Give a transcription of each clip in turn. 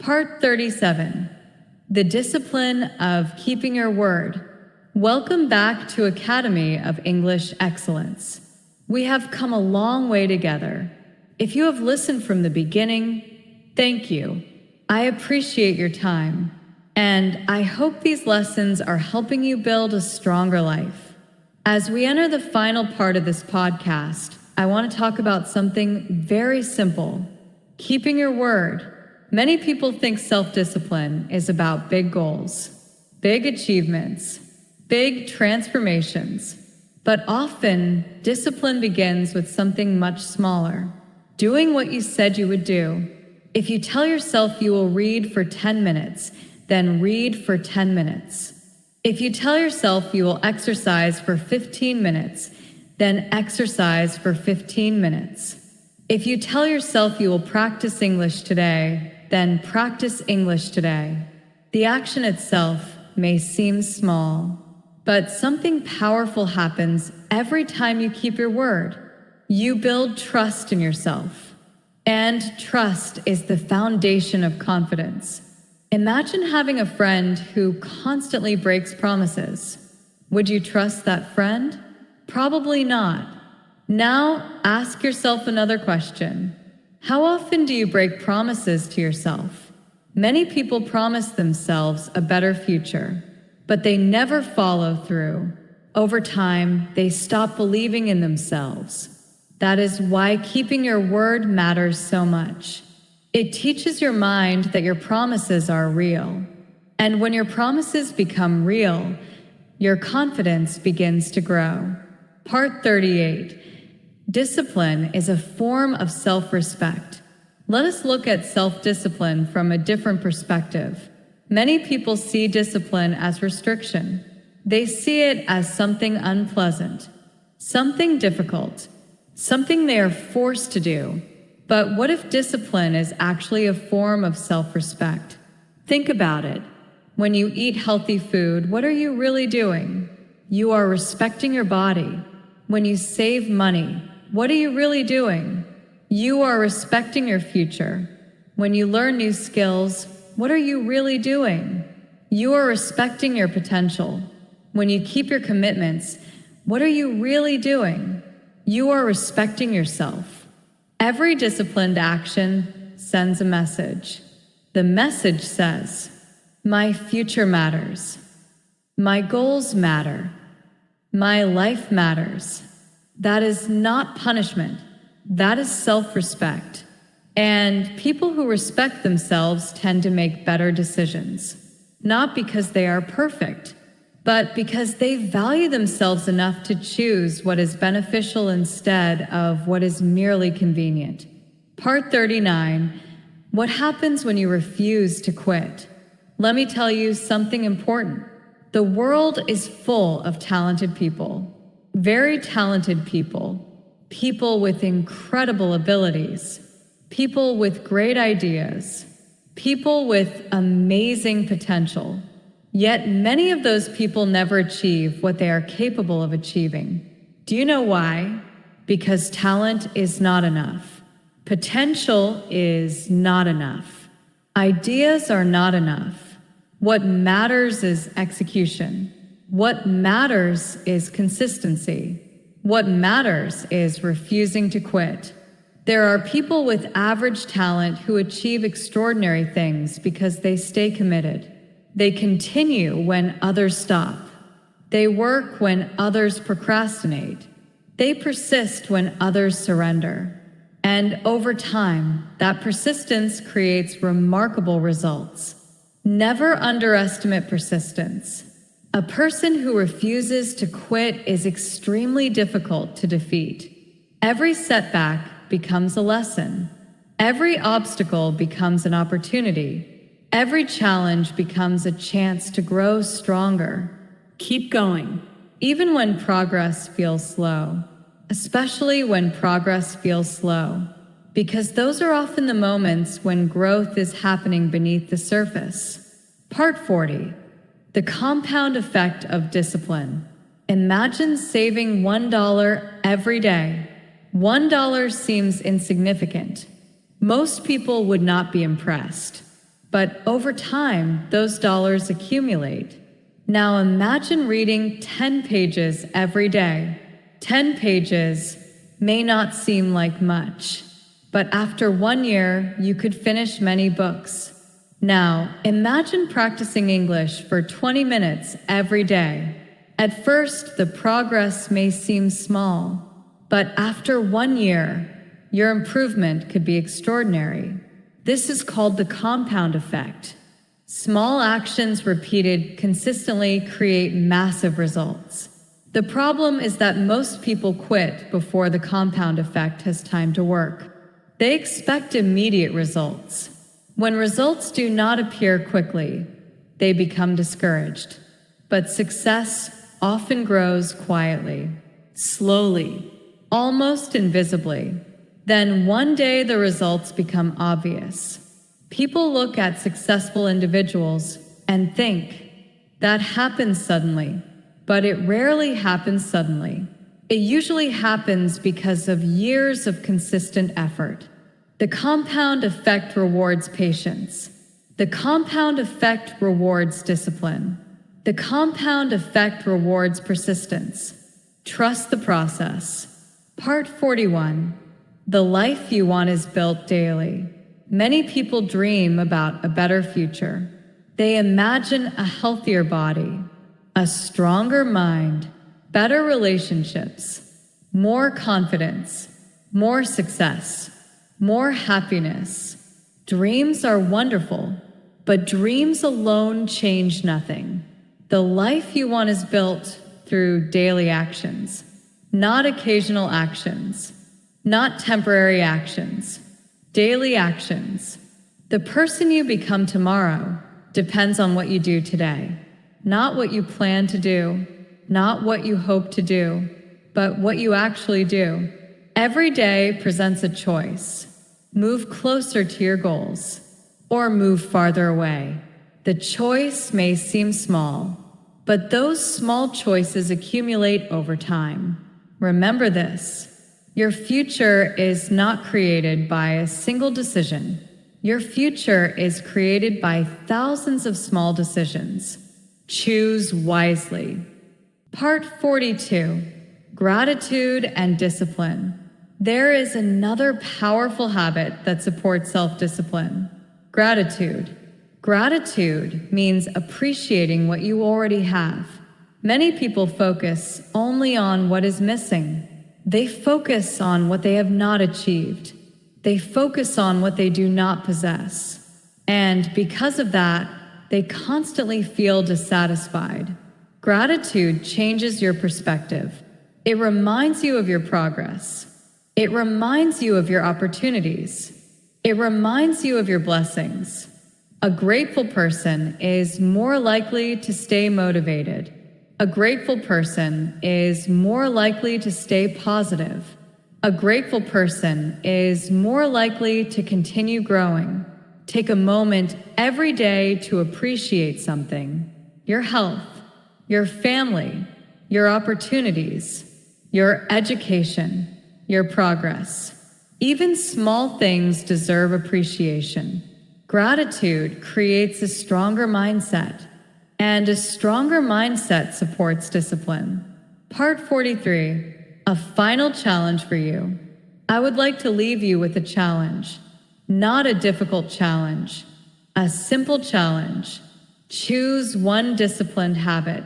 Part 37. The Discipline of Keeping Your Word. Welcome back to Academy of English Excellence. We have come a long way together. If you have listened from the beginning, thank you. I appreciate your time, and I hope these lessons are helping you build a stronger life. As we enter the final part of this podcast, I want to talk about something very simple: keeping your word. Many people think self-discipline is about big goals, big achievements, big transformations. But often, discipline begins with something much smaller: doing what you said you would do. If you tell yourself you will read for 10 minutes, then read for 10 minutes. If you tell yourself you will exercise for 15 minutes, then exercise for 15 minutes. If you tell yourself you will practice English today, then practice English today. The action itself may seem small, but something powerful happens every time you keep your word. You build trust in yourself, and trust is the foundation of confidence. Imagine having a friend who constantly breaks promises. Would you trust that friend? Probably not. Now, ask yourself another question. How often do you break promises to yourself? Many people promise themselves a better future, but they never follow through. Over time, they stop believing in themselves. That is why keeping your word matters so much. It teaches your mind that your promises are real. And when your promises become real, your confidence begins to grow. Part 38. Discipline is a form of self-respect. Let us look at self-discipline from a different perspective. Many people see discipline as restriction. They see it as something unpleasant, something difficult, something they are forced to do. But what if discipline is actually a form of self-respect? Think about it. When you eat healthy food, what are you really doing? You are respecting your body. When you save money, what are you really doing? You are respecting your future. When you learn new skills, what are you really doing? You are respecting your potential. When you keep your commitments, what are you really doing? You are respecting yourself. Every disciplined action sends a message. The message says, my future matters. My goals matter. My life matters. That is not punishment. That is self-respect. And people who respect themselves tend to make better decisions. Not because they are perfect, but because they value themselves enough to choose what is beneficial instead of what is merely convenient. Part 39. What happens when you refuse to quit? Let me tell you something important. The world is full of talented people. Very talented people. People with incredible abilities. People with great ideas. People with amazing potential. Yet many of those people never achieve what they are capable of achieving. Do you know why? Because talent is not enough. Potential is not enough. Ideas are not enough. What matters is execution. What matters is consistency. What matters is refusing to quit. There are people with average talent who achieve extraordinary things because they stay committed. They continue when others stop. They work when others procrastinate. They persist when others surrender. And over time, that persistence creates remarkable results. Never underestimate persistence. A person who refuses to quit is extremely difficult to defeat. Every setback becomes a lesson. Every obstacle becomes an opportunity. Every challenge becomes a chance to grow stronger. Keep going, even when progress feels slow. Especially when progress feels slow, because those are often the moments when growth is happening beneath the surface. Part 40. The compound effect of discipline. Imagine saving $1 every day. $1 seems insignificant. Most people would not be impressed. But over time, those dollars accumulate. Now imagine reading 10 pages every day. 10 pages may not seem like much, but after 1 year, you could finish many books. Now, imagine practicing English for 20 minutes every day. At first, the progress may seem small, but after 1 year, your improvement could be extraordinary. This is called the compound effect. Small actions repeated consistently create massive results. The problem is that most people quit before the compound effect has time to work. They expect immediate results. When results do not appear quickly, they become discouraged. But success often grows quietly, slowly, almost invisibly. Then one day the results become obvious. People look at successful individuals and think, that happens suddenly. But it rarely happens suddenly. It usually happens because of years of consistent effort. The compound effect rewards patience. The compound effect rewards discipline. The compound effect rewards persistence. Trust the process. Part 41. The life you want is built daily. Many people dream about a better future. They imagine a healthier body, a stronger mind, better relationships, more confidence, more success, more happiness. Dreams are wonderful, but dreams alone change nothing. The life you want is built through daily actions, not occasional actions, not temporary actions, daily actions. The person you become tomorrow depends on what you do today, not what you plan to do, not what you hope to do, but what you actually do. Every day presents a choice. Move closer to your goals, or move farther away. The choice may seem small, but those small choices accumulate over time. Remember this: your future is not created by a single decision. Your future is created by thousands of small decisions. Choose wisely. Part 42. Gratitude and discipline. There is another powerful habit that supports self-discipline. Gratitude. Gratitude means appreciating what you already have. Many people focus only on what is missing. They focus on what they have not achieved. They focus on what they do not possess. And because of that, they constantly feel dissatisfied. Gratitude changes your perspective. It reminds you of your progress. It reminds you of your opportunities. It reminds you of your blessings. A grateful person is more likely to stay motivated. A grateful person is more likely to stay positive. A grateful person is more likely to continue growing. Take a moment every day to appreciate something: your health, your family, your opportunities, your education, your progress. Even small things deserve appreciation. Gratitude creates a stronger mindset, and a stronger mindset supports discipline. Part 43. A final challenge for you. I would like to leave you with a challenge. Not a difficult challenge. A simple challenge. Choose one disciplined habit.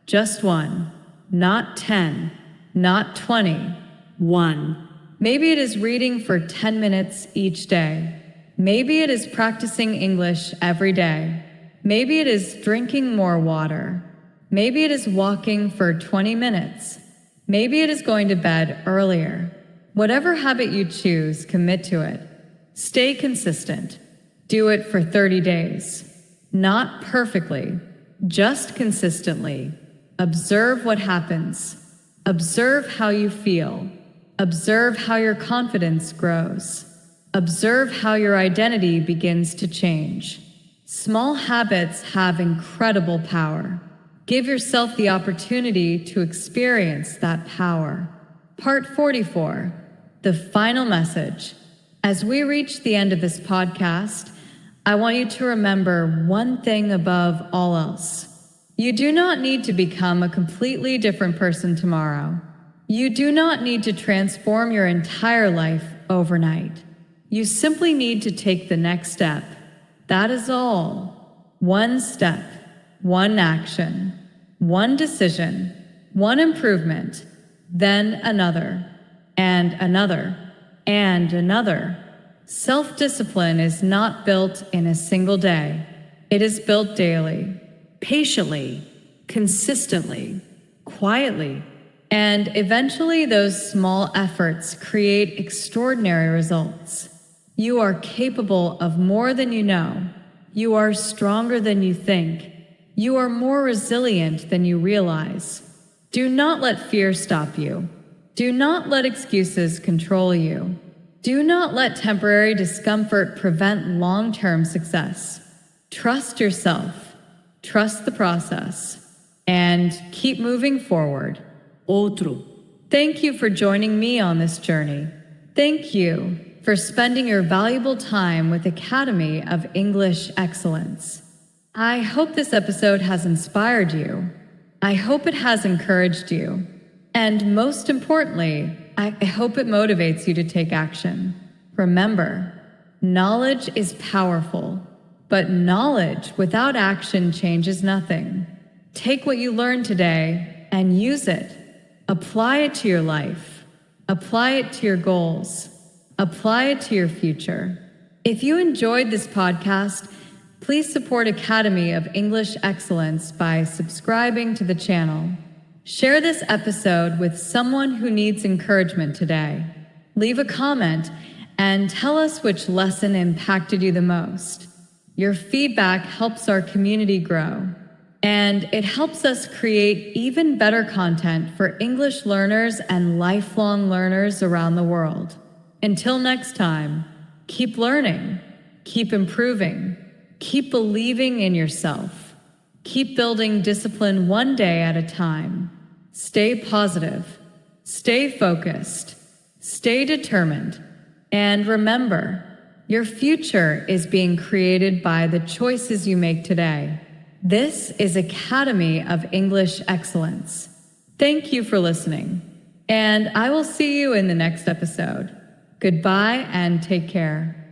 Just one. Not 10. Not 20. One. Maybe it is reading for 10 minutes each day. Maybe it is practicing English every day. Maybe it is drinking more water. Maybe it is walking for 20 minutes. Maybe it is going to bed earlier. Whatever habit you choose, commit to it. Stay consistent. Do it for 30 days. Not perfectly, just consistently. Observe what happens. Observe how you feel. Observe how your confidence grows. Observe how your identity begins to change. Small habits have incredible power. Give yourself the opportunity to experience that power. Part 44. The final message. As we reach the end of this podcast, I want you to remember one thing above all else. You do not need to become a completely different person tomorrow. You do not need to transform your entire life overnight. You simply need to take the next step. That is all. One step, one action, one decision, one improvement, then another, and another, and another. Self-discipline is not built in a single day. It is built daily, Patiently, consistently, quietly, and eventually those small efforts create extraordinary results. You are capable of more than you know. You are stronger than you think. You are more resilient than you realize. Do not let fear stop you. Do not let excuses control you. Do not let temporary discomfort prevent long-term success. Trust yourself. Trust the process. And keep moving forward. otro. Thank you for joining me on this journey. Thank you for spending your valuable time with Academy of English Excellence. I hope this episode has inspired you. I hope it has encouraged you. And most importantly, I hope it motivates you to take action. Remember, knowledge is powerful, but knowledge without action changes nothing. Take what you learned today and use it. Apply it to your life. Apply it to your goals. Apply it to your future. If you enjoyed this podcast, please support Academy of English Excellence by subscribing to the channel. Share this episode with someone who needs encouragement today. Leave a comment and tell us which lesson impacted you the most. Your feedback helps our community grow, and it helps us create even better content for English learners and lifelong learners around the world. Until next time, keep learning, keep improving, keep believing in yourself, keep building discipline one day at a time. Stay positive, stay focused, stay determined, and remember, your future is being created by the choices you make today. This is Academy of English Excellence. Thank you for listening, and I will see you in the next episode. Goodbye and take care.